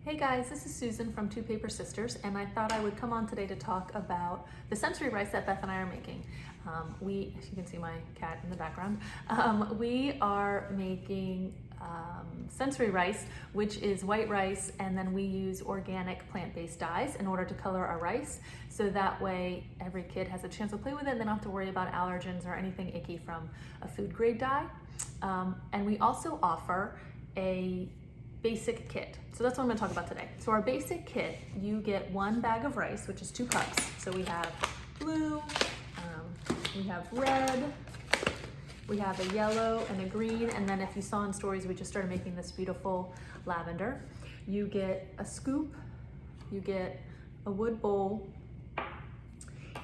Hey guys, this is Susan from Two Paper Sisters, and I thought I would come on today to talk about the sensory rice that Beth and I are making. As you can see my cat in the background, we are making sensory rice, which is white rice, and then we use organic plant-based dyes in order to color our rice, so that way every kid has a chance to play with it and they don't have to worry about allergens or anything icky from a food grade dye. And we also offer a basic kit. So that's what I'm going to talk about today. So our basic kit, you get 1 bag of rice, which is 2 cups. So we have blue, we have red, we have a yellow and a green, and then if you saw in stories, we just started making this beautiful lavender. You get a scoop, you get a wood bowl,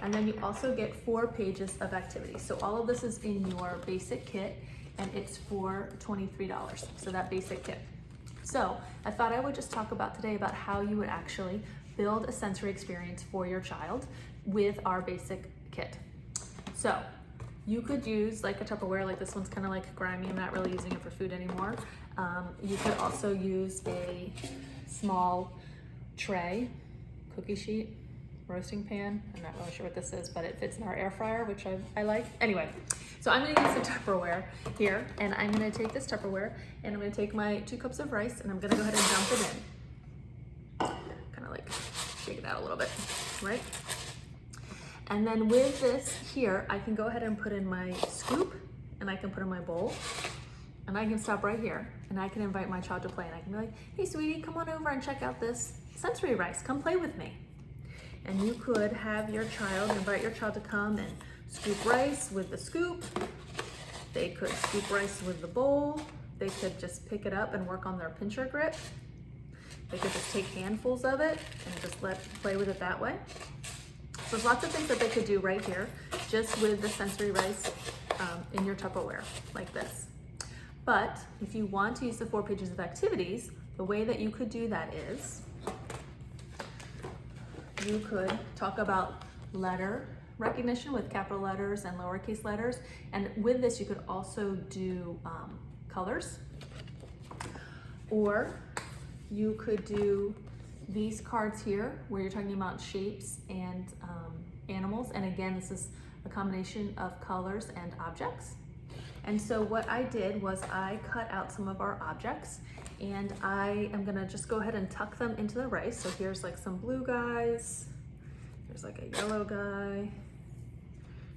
and then you also get 4 pages of activities. So all of this is in your basic kit, and it's for $23. So that basic kit. So I thought I would just talk about today about how you would actually build a sensory experience for your child with our basic kit. So you could use like a Tupperware, like this one's kind of like grimy, I'm not really using it for food anymore. You could also use a small tray, cookie sheet, roasting pan. I'm not really sure what this is, but it fits in our air fryer, which I like. Anyway, so I'm gonna use the Tupperware here, and I'm gonna take this Tupperware and I'm gonna take my 2 cups of rice and I'm gonna go ahead and dump it in. Kind of like shake it out a little bit, right? And then with this here, I can go ahead and put in my scoop, and I can put in my bowl, and I can stop right here, and I can invite my child to play, and I can be like, hey sweetie, come on over and check out this sensory rice, come play with me. And you could have your child, invite your child to come and scoop rice with the scoop. They could scoop rice with the bowl. They could just pick it up and work on their pincher grip. They could just take handfuls of it and just play with it that way. So there's lots of things that they could do right here, just with the sensory rice in your Tupperware, like this. But if you want to use the 4 pages of activities, the way that you could do that is, you could talk about letter recognition with capital letters and lowercase letters. And with this, you could also do colors. Or you could do these cards here where you're talking about shapes and animals. And again, this is a combination of colors and objects. And so what I did was I cut out some of our objects, and I am gonna just go ahead and tuck them into the rice. So here's like some blue guys, there's like a yellow guy,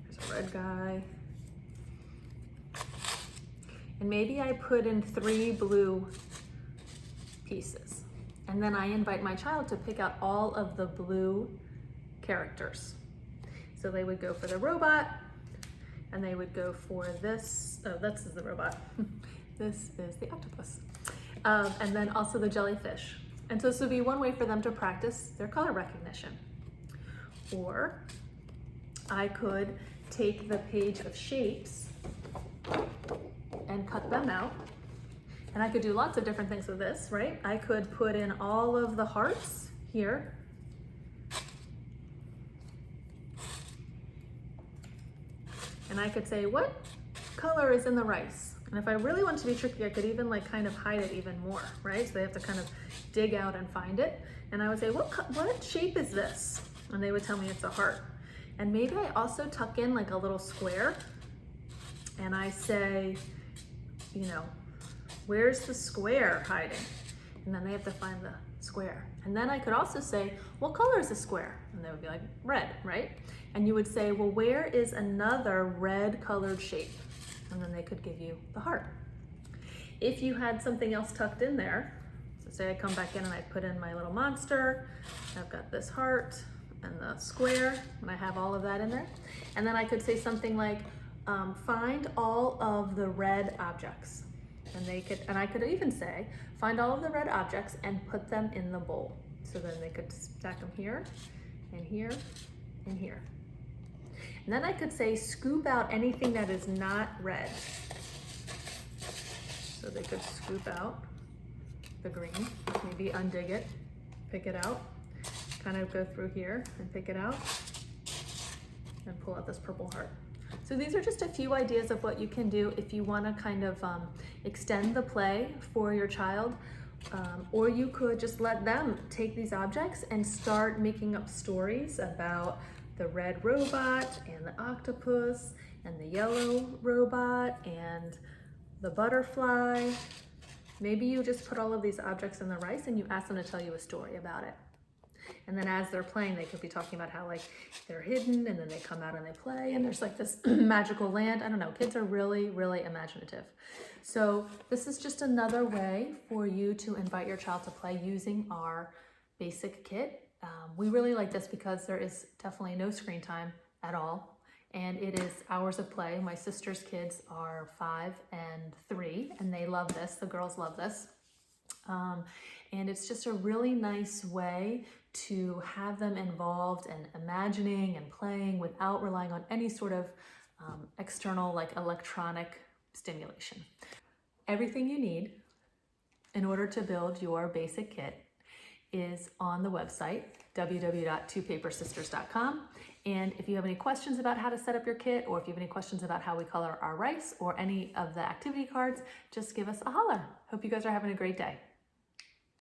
there's a red guy, and maybe I put in 3 blue pieces. And then I invite my child to pick out all of the blue characters. So they would go for the robot, and they would go for this, oh, this is the robot. This is the octopus. And then also the jellyfish. And so this would be one way for them to practice their color recognition. Or I could take the page of shapes and cut them out. And I could do lots of different things with this, right? I could put in all of the hearts here. And I could say, what color is in the rice? And if I really want to be tricky, I could even like kind of hide it even more, right? So they have to kind of dig out and find it. And I would say, what shape is this? And they would tell me it's a heart. And maybe I also tuck in like a little square. And I say, you know, where's the square hiding? And then they have to find the square. And then I could also say, what color is the square? And they would be like, red, right? And you would say, well, where is another red colored shape? And then they could give you the heart. If you had something else tucked in there, so say I come back in and I put in my little monster, I've got this heart and the square, and I have all of that in there. And then I could say something like, find all of the red objects. And I could even say, find all of the red objects and put them in the bowl. So then they could stack them here, and here, and here. And then I could say, scoop out anything that is not red. So they could scoop out the green, maybe undig it, pick it out, kind of go through here and pick it out, and pull out this purple heart. So these are just a few ideas of what you can do if you want to kind of extend the play for your child Or you could just let them take these objects and start making up stories about the red robot and the octopus and the yellow robot and the butterfly. Maybe you just put all of these objects in the rice and you ask them to tell you a story about it. And then as they're playing, they could be talking about how like they're hidden and then they come out and they play and there's like this magical land. I don't know, kids are really, really imaginative. So this is just another way for you to invite your child to play using our basic kit. We really like this because there is definitely no screen time at all. And it is hours of play. My sister's kids are 5 and 3 and they love this. The girls love this. And it's just a really nice way to have them involved and imagining and playing without relying on any sort of external like electronic stimulation. Everything you need in order to build your basic kit is on the website www.twopapersisters.com. And if you have any questions about how to set up your kit, or if you have any questions about how we color our rice or any of the activity cards, just give us a holler. Hope you guys are having a great day.